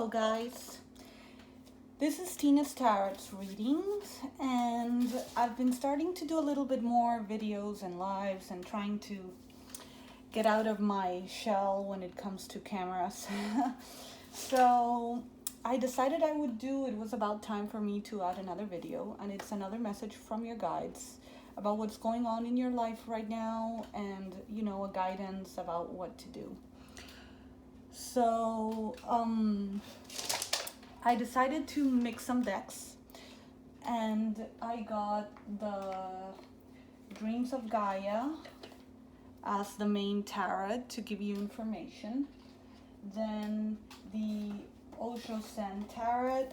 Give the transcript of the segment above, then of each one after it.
guys. This is Tina's Tarot's readings, and I've been starting to do a little bit more videos and lives and trying to get out of my shell when it comes to cameras. So I decided it was about time for me to add another video, and it's another message from your guides about what's going on in your life right now and, a guidance about what to do. So, I decided to mix some decks, and I got the Dreams of Gaia as the main tarot to give you information. Then the Osho Sen Tarot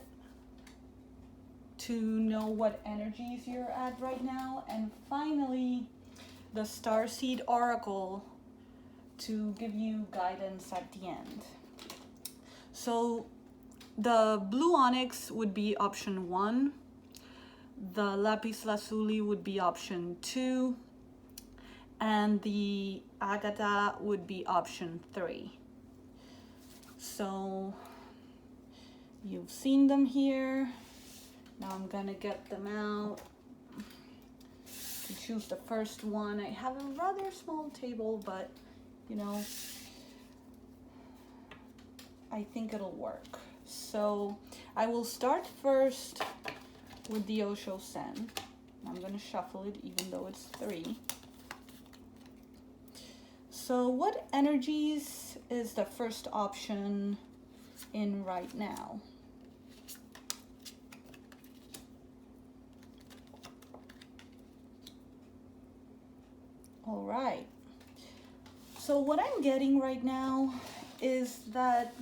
to know what energies you're at right now. And finally, the Starseed Oracle to give you guidance at the end. So the blue onyx would be option 1. The lapis lazuli would be option 2. And the agata would be option 3. So you've seen them here. Now I'm gonna get them out to choose the first one. I have a rather small table, but I think it'll work. So I will start first with the Osho Sen. I'm gonna shuffle it even though it's 3. So what energies is the first option in right now? All right. So what I'm getting right now is that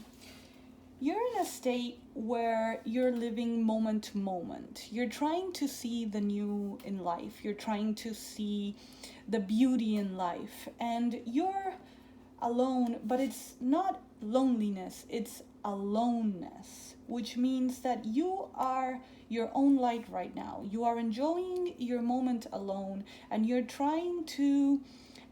you're in a state where you're living moment to moment. You're trying to see the new in life. You're trying to see the beauty in life. And you're alone, but it's not loneliness, it's aloneness, which means that you are your own light right now. You are enjoying your moment alone, and you're trying to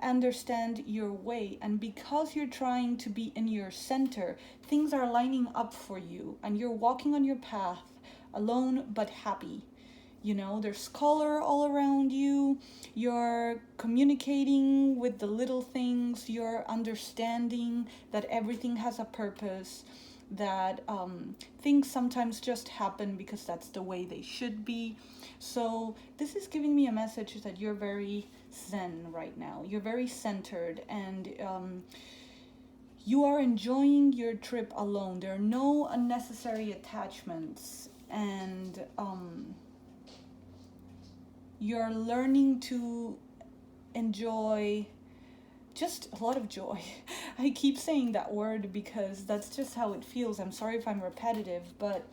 understand your way. And because you're trying to be in your center, things are lining up for you, and you're walking on your path alone but happy. There's color all around you. You're communicating with the little things. You're understanding that everything has a purpose, that things sometimes just happen because that's the way they should be. So this is giving me a message that you're very zen right now. You're very centered, and you are enjoying your trip alone. There are no unnecessary attachments, and you're learning to enjoy just a lot of joy. I keep saying that word because that's just how it feels. I'm sorry if I'm repetitive, but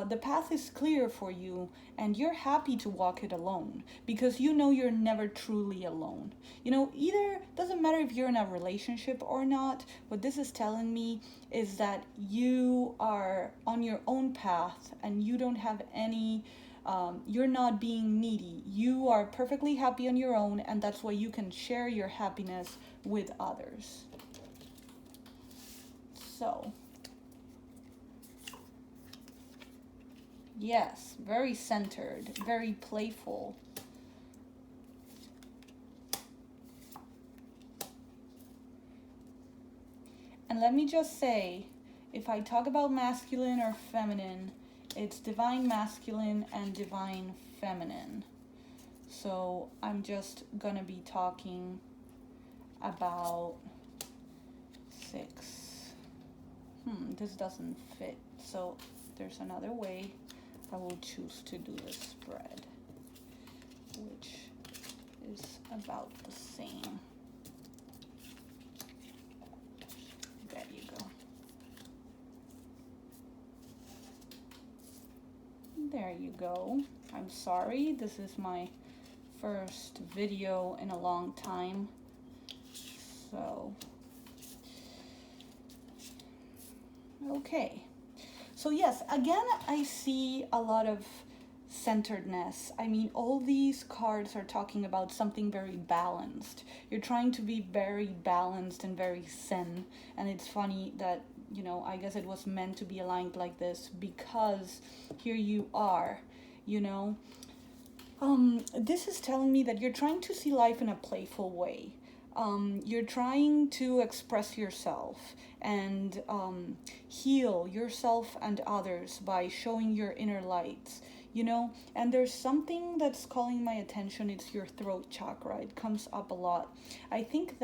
the path is clear for you, and you're happy to walk it alone because you're never truly alone. Either doesn't matter if you're in a relationship or not. What this is telling me is that you are on your own path, and you don't have any you're not being needy. You are perfectly happy on your own, and that's why you can share your happiness with others. So, yes, very centered, very playful. And let me just say, if I talk about masculine or feminine, it's divine masculine and divine feminine. So I'm just gonna be talking about 6. This doesn't fit. So there's another way. I will choose to do the spread, which is about the same. There you go. There you go. I'm sorry, this is my first video in a long time. So, okay. So yes, again, I see a lot of centeredness. I mean, all these cards are talking about something very balanced. You're trying to be very balanced and very zen. And it's funny that I guess it was meant to be aligned like this, because here you are, you know. This is telling me that you're trying to see life in a playful way. You're trying to express yourself and heal yourself and others by showing your inner lights, And there's something that's calling my attention. It's your throat chakra. It comes up a lot. I think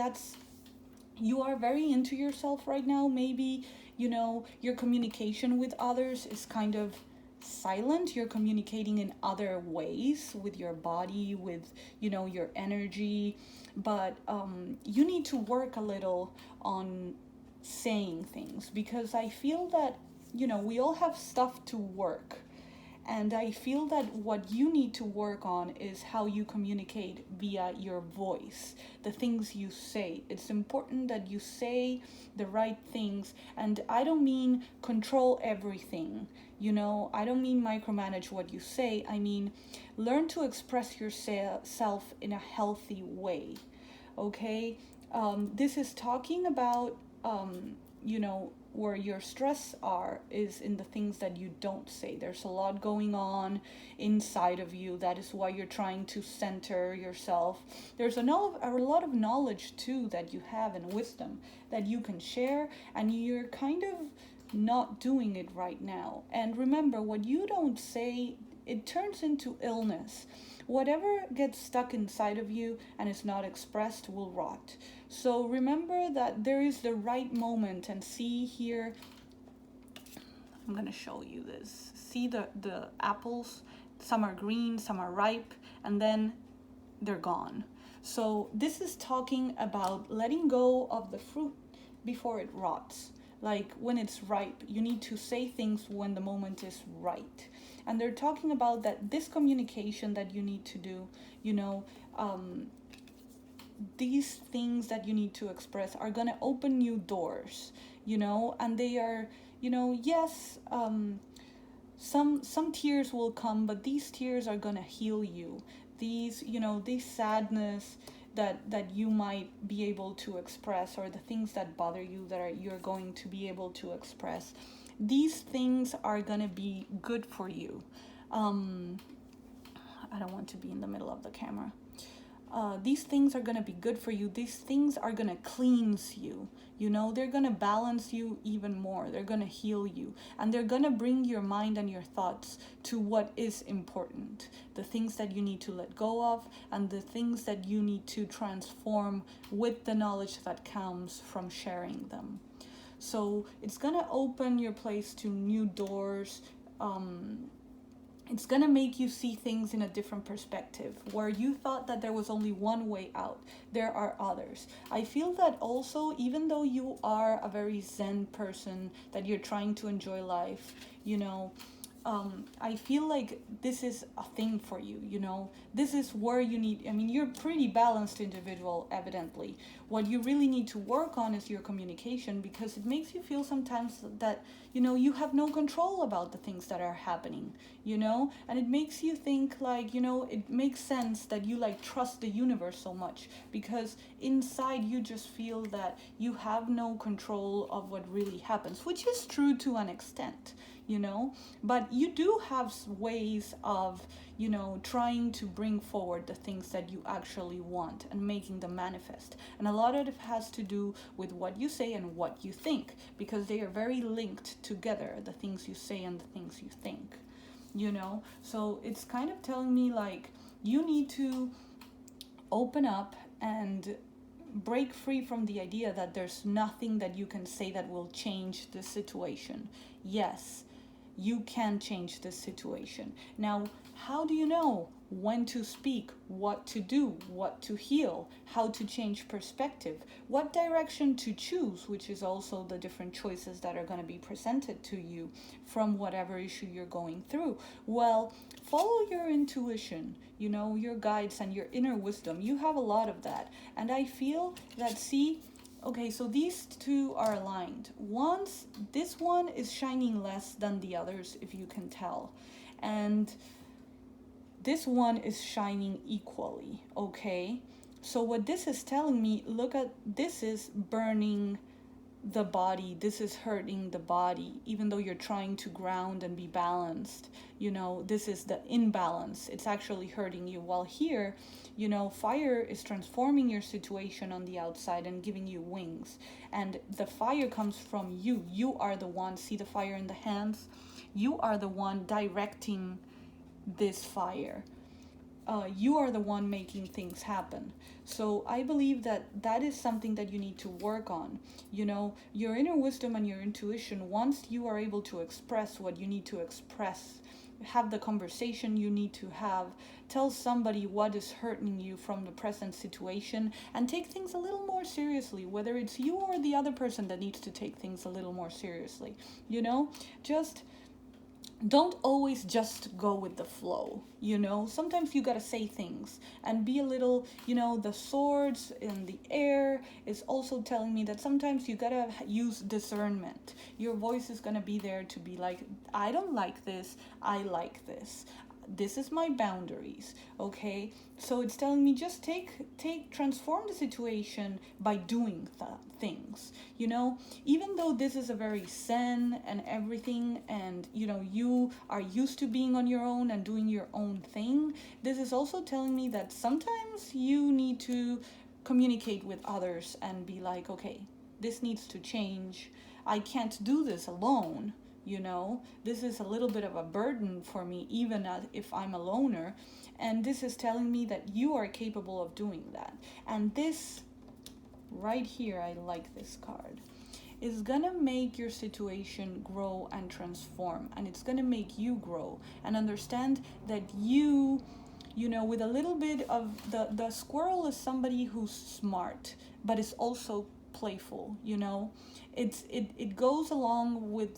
you are very into yourself right now. Maybe, your communication with others is kind of silent. You're communicating in other ways with your body, with, your energy. But you need to work a little on saying things, because I feel that, we all have stuff to work. And I feel that what you need to work on is how you communicate via your voice, the things you say. It's important that you say the right things. And I don't mean control everything, I don't mean micromanage what you say. I mean, learn to express yourself in a healthy way, okay? This is talking about, where your stress is in the things that you don't say. There's a lot going on inside of you. That is why you're trying to center yourself. There's a lot of knowledge too that you have, and wisdom that you can share, and you're kind of not doing it right now. And remember, what you don't say, it turns into illness. Whatever gets stuck inside of you and is not expressed will rot. So remember that there is the right moment. And see here, I'm going to show you this. See the apples? Some are green, some are ripe, and then they're gone. So this is talking about letting go of the fruit before it rots. Like when it's ripe, you need to say things when the moment is right. And they're talking about that this communication that you need to do, these things that you need to express are going to open new doors, and they are, yes, some tears will come, but these tears are going to heal you. These sadness that you might be able to express, or the things that bother you you're going to be able to express, these things are going to be good for you. I don't want to be in the middle of the camera. These things are going to be good for you. These things are going to cleanse you. They're going to balance you even more. They're going to heal you. And they're going to bring your mind and your thoughts to what is important. The things that you need to let go of, and the things that you need to transform with the knowledge that comes from sharing them. So it's going to open your place to new doors. It's going to make you see things in a different perspective. Where you thought that there was only one way out, there are others. I feel that also, even though you are a very zen person, that you're trying to enjoy life, I feel like this is a thing for you, This is where you need, you're a pretty balanced individual, evidently. What you really need to work on is your communication, because it makes you feel sometimes that, you have no control about the things that are happening, And it makes you think like, it makes sense that you trust the universe so much, because inside you just feel that you have no control of what really happens, which is true to an extent. But you do have ways of, trying to bring forward the things that you actually want and making them manifest. And a lot of it has to do with what you say and what you think, because they are very linked together, the things you say and the things you think, So it's kind of telling me like, you need to open up and break free from the idea that there's nothing that you can say that will change the situation. Yes, you can change this situation. Now, how do you know when to speak, what to do, what to heal, how to change perspective, what direction to choose, which is also the different choices that are going to be presented to you from whatever issue you're going through? Well, follow your intuition, your guides and your inner wisdom. You have a lot of that. And I feel that, okay, so these two are aligned. This one is shining less than the others, if you can tell. And this one is shining equally, okay? So what this is telling me, this is burning the body, this is hurting the body, even though you're trying to ground and be balanced. This is the imbalance, it's actually hurting you. While here, fire is transforming your situation on the outside and giving you wings. And the fire comes from you. You are the one, see the fire in the hands? You are the one directing this fire. You are the one making things happen. So I believe that is something that you need to work on. Your inner wisdom and your intuition, once you are able to express what you need to express, have the conversation you need to have, tell somebody what is hurting you from the present situation, and take things a little more seriously, whether it's you or the other person that needs to take things a little more seriously. Just don't always just go with the flow. Sometimes you gotta say things and be a little, the swords in the air is also telling me that sometimes you gotta use discernment. Your voice is gonna be there to be like, I don't like this, I like this. This is my boundaries. Okay, so it's telling me just transform the situation by doing things. Even though this is a very zen and everything, and you are used to being on your own and doing your own thing, this is also telling me that sometimes you need to communicate with others and be like, okay, this needs to change. I can't do this alone. This is a little bit of a burden for me, even if I'm a loner. And this is telling me that you are capable of doing that. And this right here, I like this card, is gonna make your situation grow and transform. And it's gonna make you grow and understand that with a little bit of the squirrel is somebody who's smart, but is also playful. It goes along with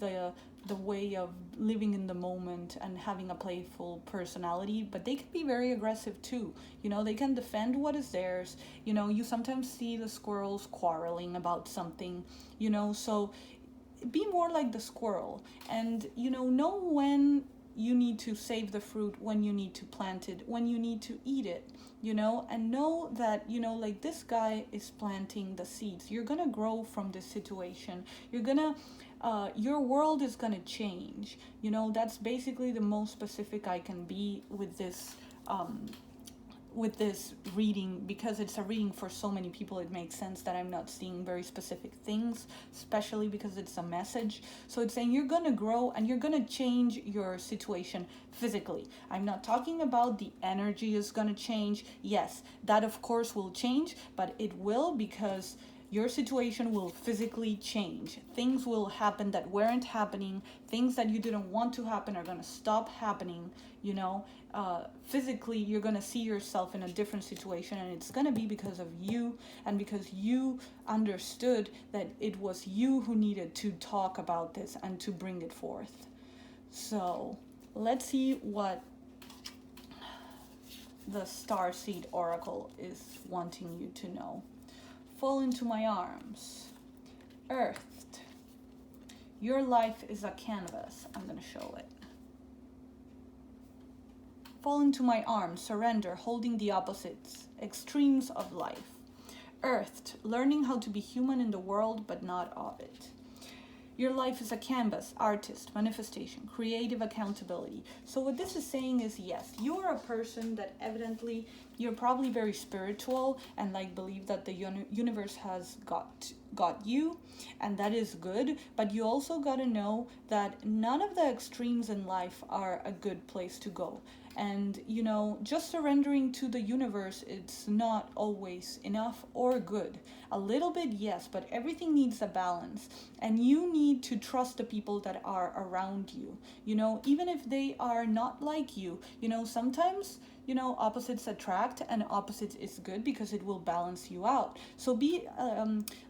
the way of living in the moment and having a playful personality, but they can be very aggressive too. They can defend what is theirs. You sometimes see the squirrels quarreling about something, so be more like the squirrel, and know when you need to save the fruit, when you need to plant it, when you need to eat it, and know that, like this guy is planting the seeds. You're gonna grow from this situation. Your world is gonna change. That's basically the most specific I can be with this reading, because it's a reading for so many people. It makes sense that I'm not seeing very specific things, especially because it's a message. So it's saying you're gonna grow and you're gonna change your situation physically. I'm not talking about the energy is gonna change. Yes, that of course will change, but it will, because your situation will physically change. Things will happen that weren't happening. Things that you didn't want to happen are going to stop happening. Physically, you're going to see yourself in a different situation, and it's going to be because of you, and because you understood that it was you who needed to talk about this and to bring it forth. So let's see what the Starseed Oracle is wanting you to know. Fall into my arms. Earthed. Your life is a canvas. I'm going to show it. Fall into my arms. Surrender, holding the opposites, extremes of life. Earthed. Learning how to be human in the world, but not of it. Your life is a canvas, artist, manifestation, creative accountability. So what this is saying is, yes, you are a person that evidently, you're probably very spiritual and believe that the universe has got you, and that is good. But you also got to know that none of the extremes in life are a good place to go. And, just surrendering to the universe, it's not always enough or good. A little bit, yes, but everything needs a balance. And you need to trust the people that are around you, even if they are not like you. Sometimes, opposites attract, and opposites is good because it will balance you out. So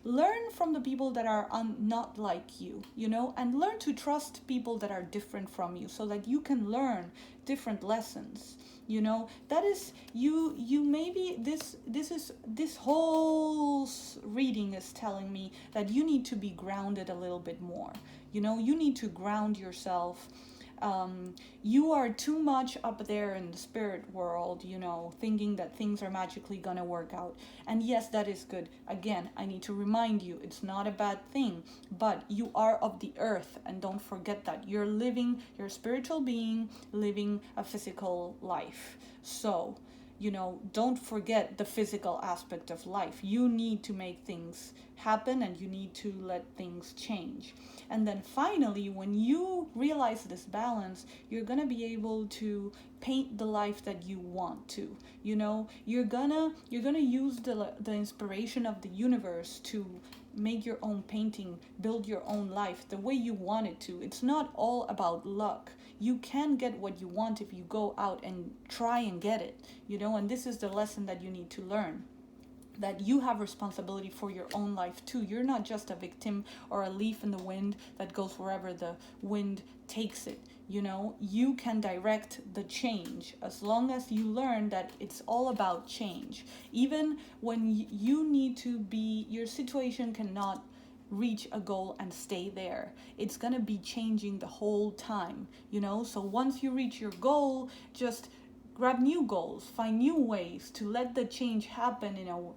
learn from the people that are not like you, and learn to trust people that are different from you, so that you can learn different lessons. That is you maybe this whole reading is telling me that you need to be grounded a little bit more. You need to ground yourself You are too much up there in the spirit world, you know, thinking that things are magically gonna work out. And yes, that is good. Again, I need to remind you, it's not a bad thing, but you are of the earth, and don't forget that. You're a spiritual being living a physical life. So, you know, don't forget the physical aspect of life. You need to make things happen and you need to let things change. And then finally, when you realize this balance, you're going to be able to paint the life that you want to. You know, you're going to use the inspiration of the universe to make your own painting, build your own life the way you want it to. It's not all about luck. You can get what you want if you go out and try and get it, you know, and this is the lesson that you need to learn, that you have responsibility for your own life too. You're not just a victim or a leaf in the wind that goes wherever the wind takes it. You know, you can direct the change as long as you learn that it's all about change. Even when you need to be, your situation cannot reach a goal and stay there. It's going to be changing the whole time, you know? So once you reach your goal, just grab new goals, find new ways to let the change happen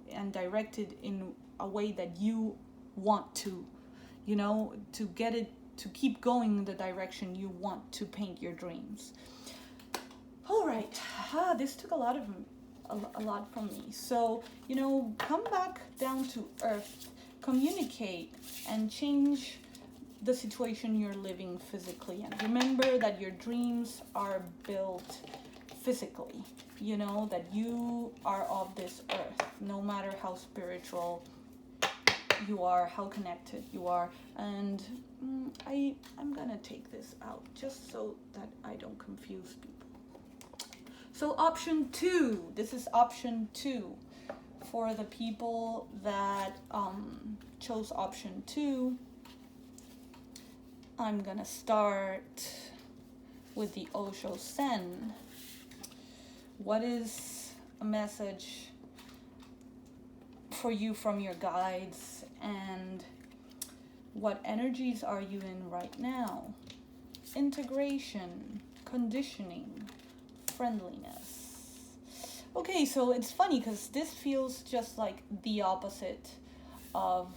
and direct it in a way that you want to, you know, to get it to keep going in the direction you want to paint your dreams. All right, this took a lot from me. So, you know, come back down to earth, communicate, and change the situation you're living physically. And remember that your dreams are built physically, you know, that you are of this earth, no matter how spiritual you are, how connected you are. And I'm gonna take this out just so that I don't confuse people. So option 2, this is option 2 for the people that chose option 2. I'm gonna start with the Osho Zen. What is a message for you from your guides, and what energies are you in right now? Integration, conditioning, friendliness. Okay, so it's funny because this feels just like the opposite of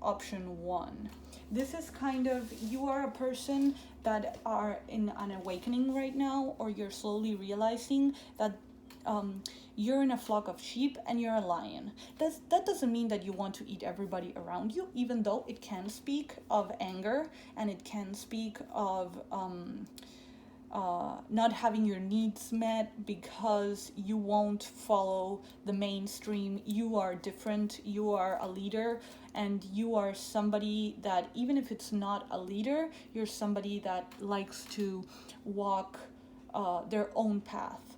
option 1. This is kind of, you are a person that are in an awakening right now, or you're slowly realizing that you're in a flock of sheep and you're a lion. That doesn't mean that you want to eat everybody around you, even though it can speak of anger and it can speak of not having your needs met because you won't follow the mainstream. You are different, you are a leader, and you are somebody that, even if it's not a leader, you're somebody that likes to walk their own path.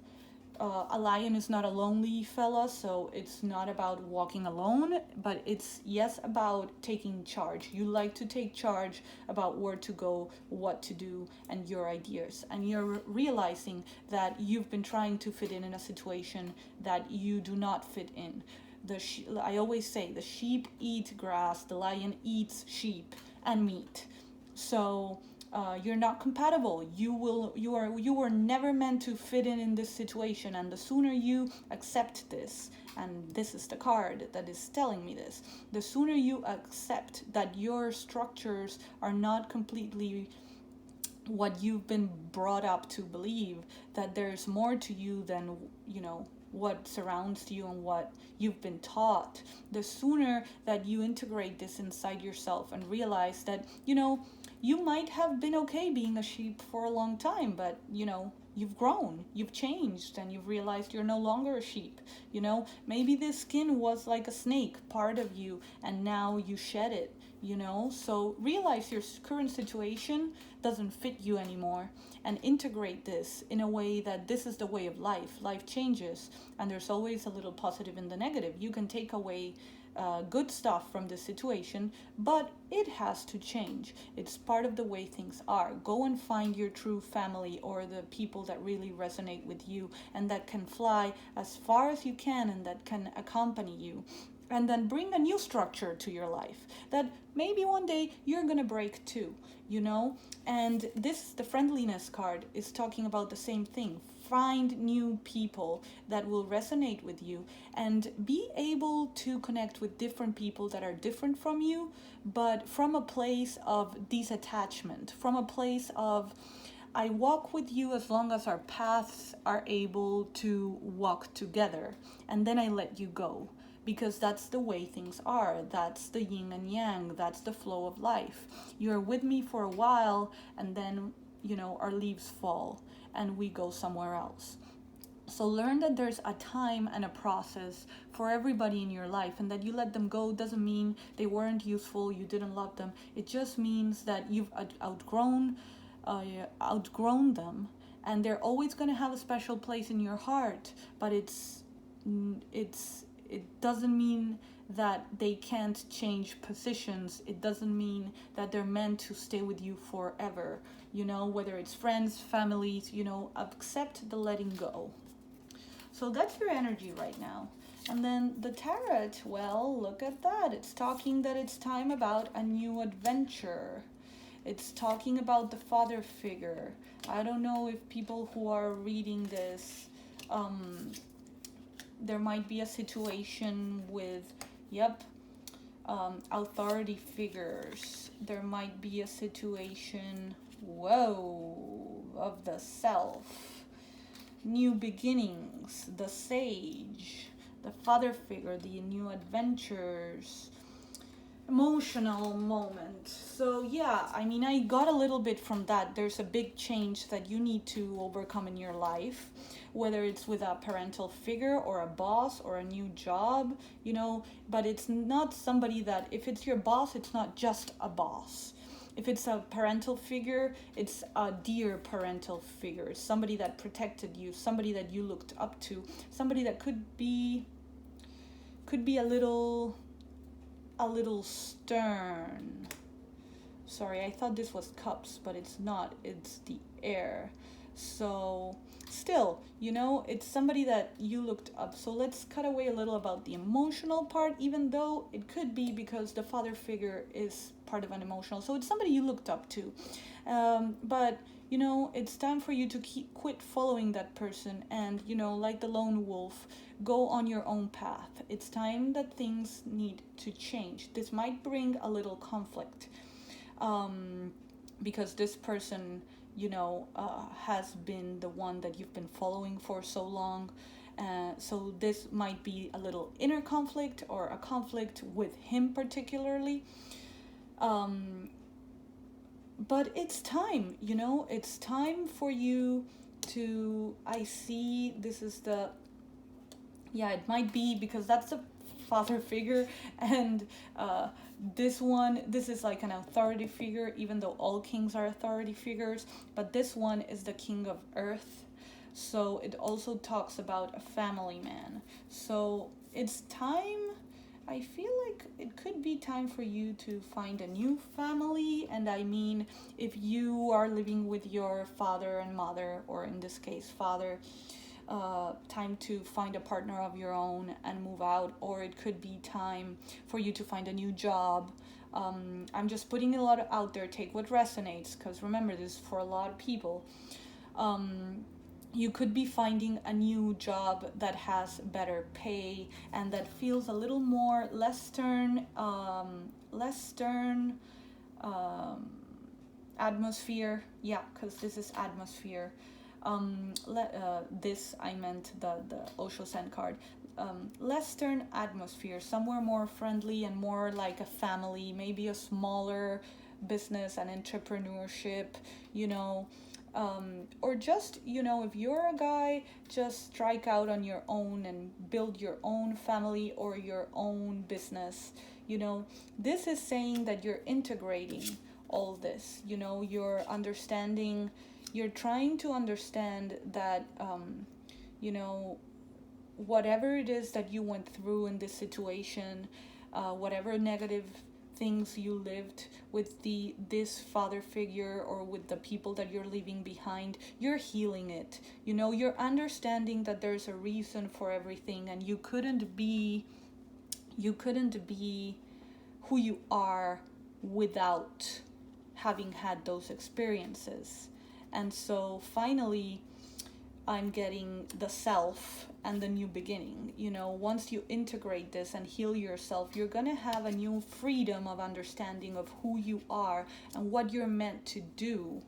A lion is not a lonely fella, so it's not about walking alone, but it's, yes, about taking charge. You like to take charge about where to go, what to do, and your ideas. And you're realizing that you've been trying to fit in a situation that you do not fit in. I always say, the sheep eat grass, the lion eats sheep and meat. So you're not compatible. You were never meant to fit in this situation, and the sooner you accept this, and this is the card that is telling me this, the sooner you accept that your structures are not completely what you've been brought up to believe, that there's more to you than, you know, what surrounds you and what you've been taught, the sooner that you integrate this inside yourself and realize that, you know, you might have been okay being a sheep for a long time, but, you know, you've grown, you've changed, and you've realized you're no longer a sheep. You know, maybe this skin was like a snake, part of you, and now you shed it, you know? So realize your current situation doesn't fit you anymore, and integrate this in a way that this is the way of life. Life changes, and there's always a little positive in the negative. You can take away good stuff from the situation, but it has to change. It's part of the way things are. Go and find your true family, or the people that really resonate with you and that can fly as far as you can and that can accompany you. and then bring a new structure to your life that maybe one day you're gonna break too, you know. And this, the friendliness card, is talking about the same thing. Find new people that will resonate with you, and be able to connect with different people that are different from you, but from a place of detachment, from a place of, I walk with you as long as our paths are able to walk together, and then I let you go. Because that's the way things are. That's the yin and yang. That's the flow of life. You're with me for a while, and then, our leaves fall and we go somewhere else. So learn that there's a time and a process for everybody in your life, and that you let them go doesn't mean they weren't useful, you didn't love them. It just means that you've outgrown them, and they're always going to have a special place in your heart. But it doesn't mean that they can't change positions. It doesn't mean that they're meant to stay with you forever. Whether it's friends, families, accept the letting go. So that's your energy right now. And then the tarot, well, look at that. It's talking that it's time about a new adventure. It's talking about the father figure. I don't know if people who are reading this, there might be a situation with, authority figures. There might be a situation, of the self. New beginnings, the sage, the father figure, the new adventures, emotional moment. So I got a little bit from that. There's a big change that you need to overcome in your life, whether it's with a parental figure or a boss or a new job, but it's not somebody that, if it's your boss, it's not just a boss. If it's a parental figure, it's a dear parental figure, somebody that protected you, somebody that you looked up to, somebody that could be a little stern. Sorry, I thought this was cups, but it's not. It's the air. So still, it's somebody that you looked up. So let's cut away a little about the emotional part, even though it could be because the father figure is part of an emotional. So it's somebody you looked up to. But it's time for you to quit following that person, and like the lone wolf, go on your own path. It's time that things need to change. This might bring a little conflict, because this person has been the one that you've been following for so long. So this might be a little inner conflict, or a conflict with him particularly. But it's time, it's time for you to, I see, this is the, it might be because that's the father figure, and this is like an authority figure, even though all kings are authority figures, but this one is the king of earth. So it also talks about a family man. So it's time, I feel like it could be time for you to find a new family. And I mean, if you are living with your father and mother, or in this case father, time to find a partner of your own and move out. Or it could be time for you to find a new job. I'm just putting a lot out there. Take what resonates, because remember, this is for a lot of people. You could be finding a new job that has better pay and that feels a little more less stern atmosphere. Because this is atmosphere. This, I meant the Osho Sen card. Less stern atmosphere, somewhere more friendly and more like a family, maybe a smaller business and entrepreneurship, or just, if you're a guy, just strike out on your own and build your own family or your own business. This is saying that you're integrating all this, you're understanding, you're trying to understand that, whatever it is that you went through in this situation, whatever negative things you lived with this father figure, or with the people that you're leaving behind, you're healing it. You're understanding that there's a reason for everything, and you couldn't be You couldn't be who you are without having had those experiences. And so finally, I'm getting the self and the new beginning. You know, once you integrate this and heal yourself, you're going to have a new freedom of understanding of who you are and what you're meant to do.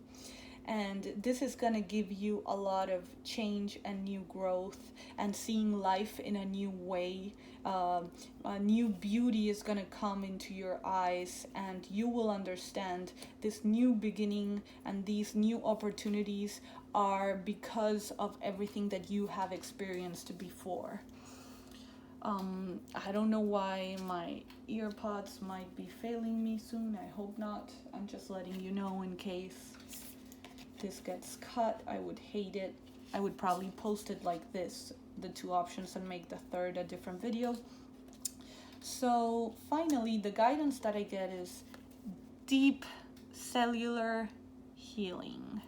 And this is going to give you a lot of change and new growth and seeing life in a new way. A new beauty is going to come into your eyes, and you will understand this new beginning and these new opportunities are because of everything that you have experienced before. I don't know why my earpods might be failing me soon. I hope not. I'm just letting you know in case this gets cut. I would hate it. I would probably post it like this, the two options, and make the third a different video. So finally, the guidance that I get is deep cellular healing.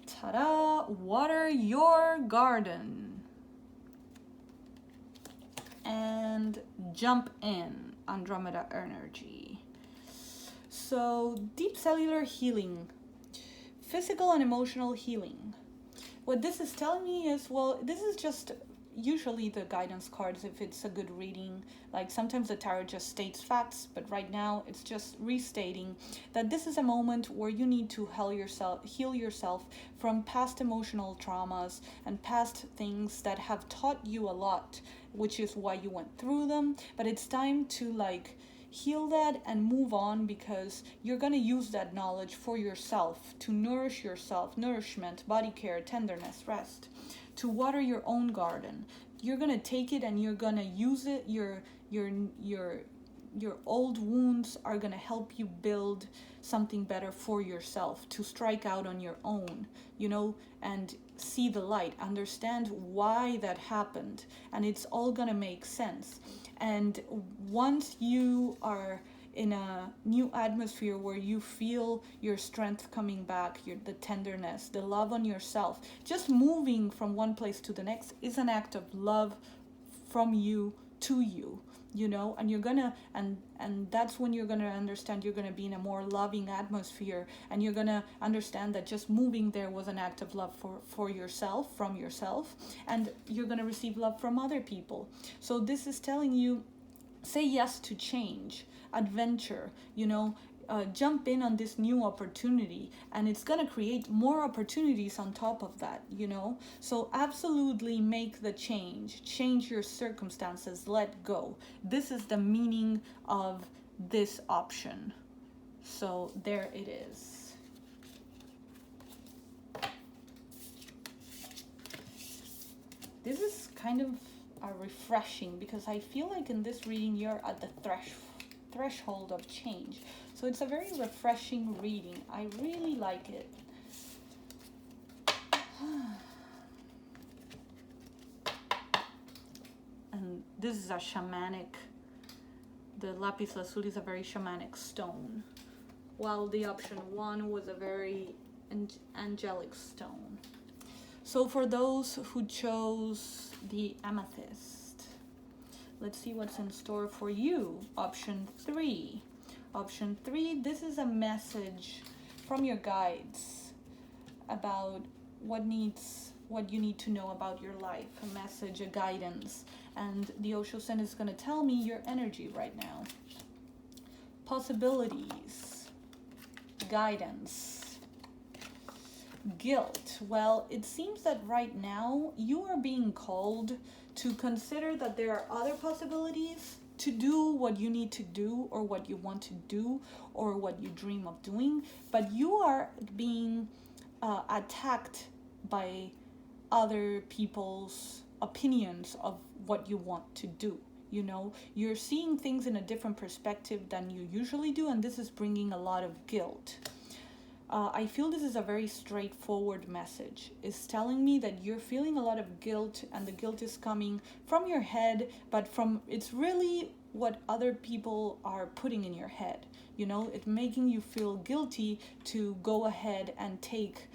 Ta-da! Water your garden. And jump in, Andromeda energy. So, deep cellular healing, physical and emotional healing. What this is telling me is, well, this is just usually the guidance cards if it's a good reading. Like sometimes the tarot just states facts, but right now it's just restating that this is a moment where you need to heal yourself from past emotional traumas and past things that have taught you a lot, which is why you went through them. But it's time to heal that and move on, because you're going to use that knowledge for yourself, to nourish yourself, nourishment, body care, tenderness, rest, to water your own garden. You're going to take it and you're going to use it. Your old wounds are going to help you build something better for yourself, to strike out on your own, and see the light, understand why that happened, and it's all going to make sense. And once you are in a new atmosphere where you feel your strength coming back, the tenderness, the love on yourself, just moving from one place to the next is an act of love from you to you, and you're gonna, and that's when you're gonna understand you're gonna be in a more loving atmosphere, and you're gonna understand that just moving there was an act of love for yourself, from yourself, and you're gonna receive love from other people. So this is telling you, say yes to change, adventure, jump in on this new opportunity, and it's going to create more opportunities on top of that, So absolutely make the change your circumstances, let go. This is the meaning of this option. So there it is. This is kind of refreshing, because I feel like in this reading you're at the threshold of change. So it's a very refreshing reading. I really like it. And this is a shamanic, the lapis lazuli is a very shamanic stone, while the option 1 was a very angelic stone. So for those who chose the amethyst, let's see what's in store for you. Option 3. Option 3, this is a message from your guides about what you need to know about your life, a message, a guidance. And the Osho Sen is going to tell me your energy right now. Possibilities, guidance, guilt. Well, it seems that right now you are being called to consider that there are other possibilities to do what you need to do, or what you want to do, or what you dream of doing, but you are being attacked by other people's opinions of what you want to do. You're seeing things in a different perspective than you usually do, and this is bringing a lot of guilt. I feel this is a very straightforward message. It's telling me that you're feeling a lot of guilt, and the guilt is coming from your head, but it's really what other people are putting in your head. It's making you feel guilty to go ahead and take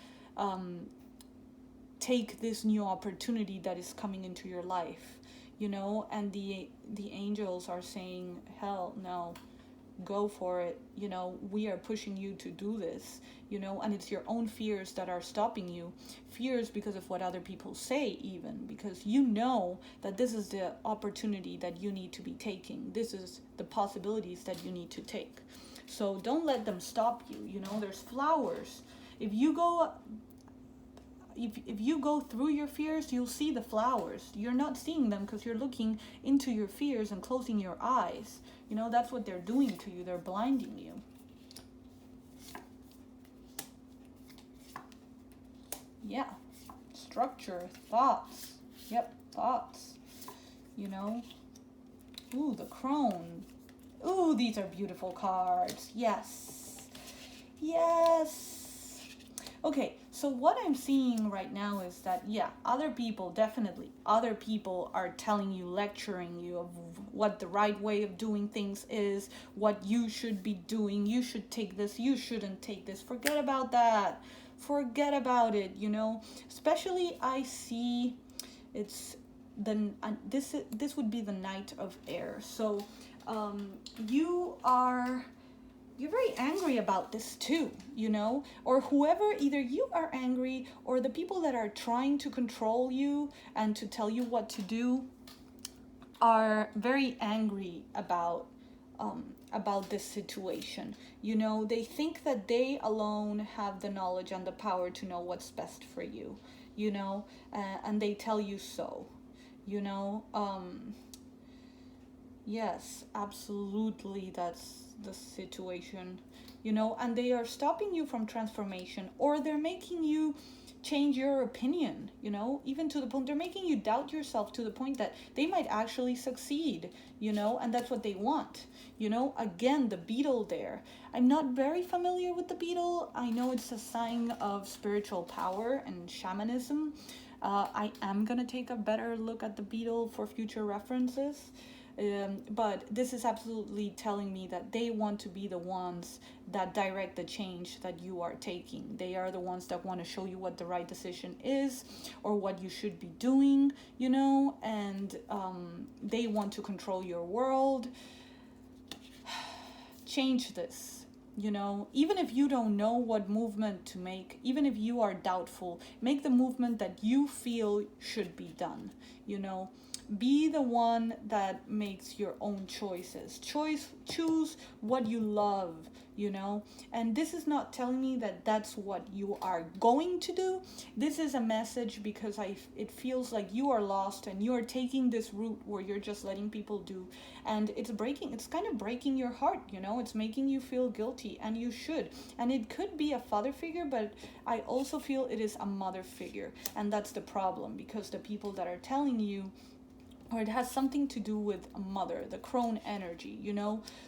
this new opportunity that is coming into your life. and the angels are saying, hell no, go for it. We are pushing you to do this. And it's your own fears that are stopping you. Fears because of what other people say, even because that this is the opportunity that you need to be taking. This is the possibilities that you need to take. So don't let them stop you. There's flowers. If you go through your fears, you'll see the flowers. You're not seeing them because you're looking into your fears and closing your eyes. That's what they're doing to you. They're blinding you. Yeah. Structure, thoughts. Yep, thoughts. Ooh, the crone. Ooh, these are beautiful cards. Yes. Yes. Okay, so what I'm seeing right now is that, other people are telling you, lecturing you of what the right way of doing things is, what you should be doing. You should take this, you shouldn't take this. Forget about that. Forget about it, Especially I see it's this would be the Knight of Air. So you're very angry about this too, or whoever, either you are angry or the people that are trying to control you and to tell you what to do are very angry about this situation. They think that they alone have the knowledge and the power to know what's best for you, and they tell you so, yes, absolutely, that's the situation, and they are stopping you from transformation, or they're making you change your opinion, even to the point they're making you doubt yourself to the point that they might actually succeed, and that's what they want. Again, the beetle there. I'm not very familiar with the beetle. I know it's a sign of spiritual power and shamanism. I am gonna take a better look at the beetle for future references. But this is absolutely telling me that they want to be the ones that direct the change that you are taking. They are the ones that want to show you what the right decision is or what you should be doing, and they want to control your world. Change this. Even if you don't know what movement to make, even if you are doubtful, make the movement that you feel should be done. Be the one that makes your own choices. Choose what you love, and this is not telling me that that's what you are going to do. This is a message because it feels like you are lost and you are taking this route where you're just letting people do, and it's kind of breaking your heart. It's making you feel guilty, and you should. And it could be a father figure, but I also feel it is a mother figure, and that's the problem, because the people that are telling you, or it has something to do with a mother, the crone energy,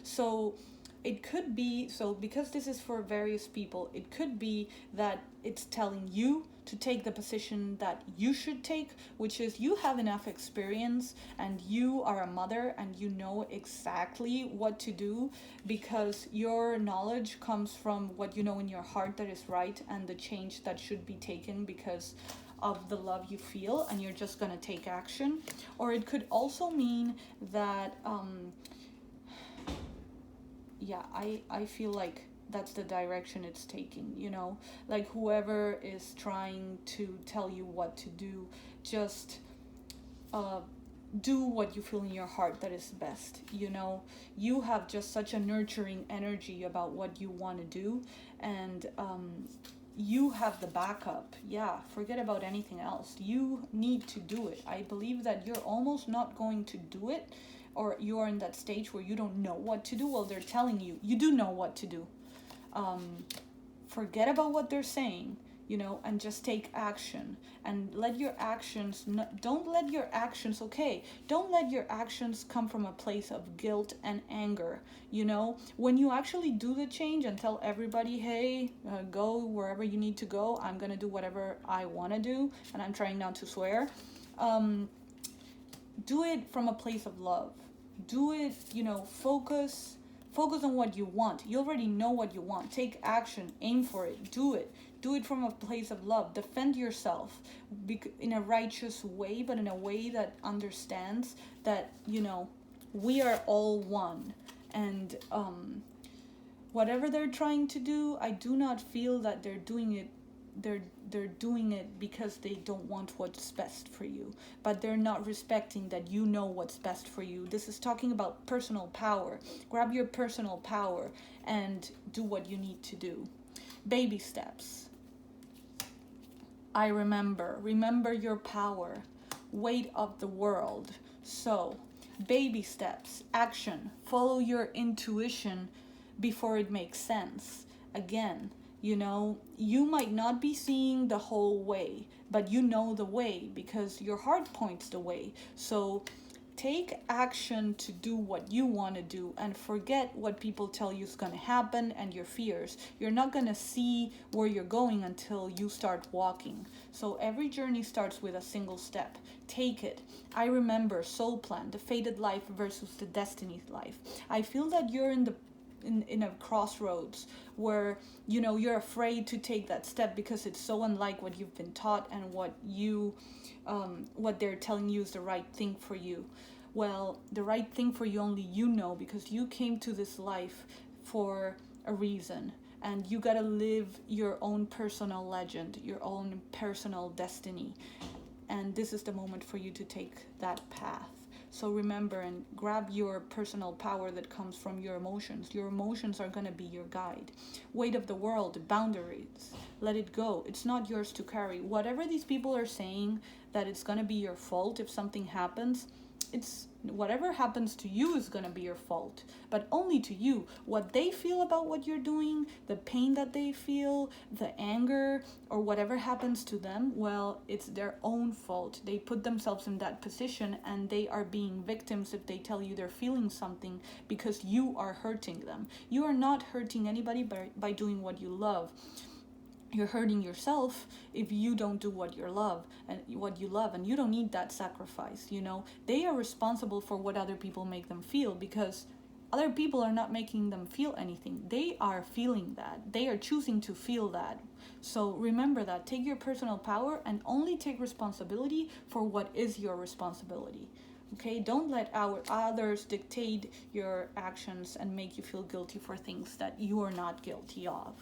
so it could be, because this is for various people, it could be that it's telling you to take the position that you should take, which is you have enough experience and you are a mother and you know exactly what to do, because your knowledge comes from what you know in your heart that is right and the change that should be taken because of the love you feel, and you're just gonna take action. Or it could also mean that I feel like that's the direction it's taking, like whoever is trying to tell you what to do, just do what you feel in your heart that is best. You have just such a nurturing energy about what you want to do, and you have the backup. Forget about anything else. You need to do it. I believe that you're almost not going to do it, or you're in that stage where you don't know what to do. Well, they're telling you you do know what to do. Forget about what they're saying, and just take action, and let your actions don't let your actions come from a place of guilt and anger. When you actually do the change and tell everybody, hey, go wherever you need to go, I'm gonna do whatever I want to do, and I'm trying not to swear, do it from a place of love. Do it, focus Focus on what you want. You already know what you want. Take action, aim for it, do it. Do it from a place of love. Defend yourself in a righteous way, but in a way that understands that, we are all one. And whatever they're trying to do, I do not feel that they're doing it they're doing it because they don't want what's best for you, but they're not respecting that you know what's best for you. This is talking about personal power. Grab your personal power and do what you need to do. Baby steps. I remember your power, weight of the world. So baby steps, action, follow your intuition before it makes sense. Again, you might not be seeing the whole way, but you know the way because your heart points the way. So take action to do what you want to do and forget what people tell you is going to happen and your fears. You're not going to see where you're going until you start walking. So every journey starts with a single step. Take it. I remember Soul Plan, the fated life versus the destiny life. I feel that you're in a crossroads where you're afraid to take that step because it's so unlike what you've been taught and what they're telling you is the right thing for you. Well, the right thing for you only you know, because you came to this life for a reason, and you gotta live your own personal legend, your own personal destiny, and this is the moment for you to take that path. So remember and grab your personal power that comes from your emotions. Your emotions are going to be your guide. Weight of the world, boundaries. Let it go. It's not yours to carry. Whatever these people are saying that it's going to be your fault if something happens, it's whatever happens to you is going to be your fault, but only to you. What they feel about what you're doing, the pain that they feel, the anger, or whatever happens to them, well, it's their own fault. They put themselves in that position and they are being victims if they tell you they're feeling something because you are hurting them. You are not hurting anybody by doing what you love. You're hurting yourself if you don't do what you love, and you don't need that sacrifice. They are responsible for what other people make them feel, because other people are not making them feel anything. They are feeling that. They are choosing to feel that. So remember that. Take your personal power and only take responsibility for what is your responsibility. Okay, don't let others dictate your actions and make you feel guilty for things that you are not guilty of.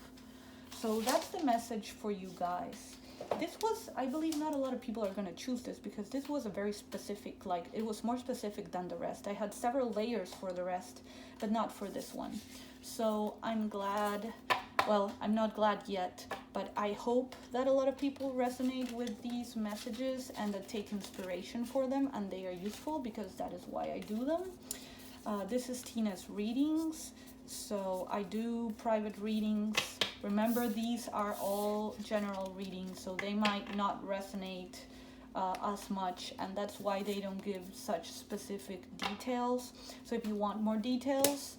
So that's the message for you guys. This was, I believe not a lot of people are going to choose this because this was a very specific, it was more specific than the rest. I had several layers for the rest, but not for this one. So I'm glad, well, I'm not glad yet, but I hope that a lot of people resonate with these messages and that take inspiration for them and they are useful, because that is why I do them. This is Tina's readings. So I do private readings. Remember, these are all general readings, so they might not resonate as much, and that's why they don't give such specific details. So if you want more details,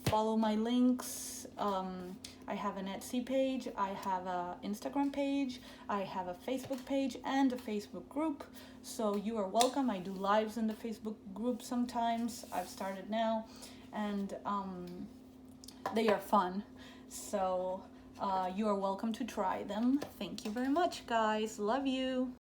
follow my links. I have an Etsy page, I have an Instagram page, I have a Facebook page and a Facebook group. So you are welcome. I do lives in the Facebook group sometimes. I've started now, and they are fun. So you are welcome to try them. Thank you very much, guys. Love you.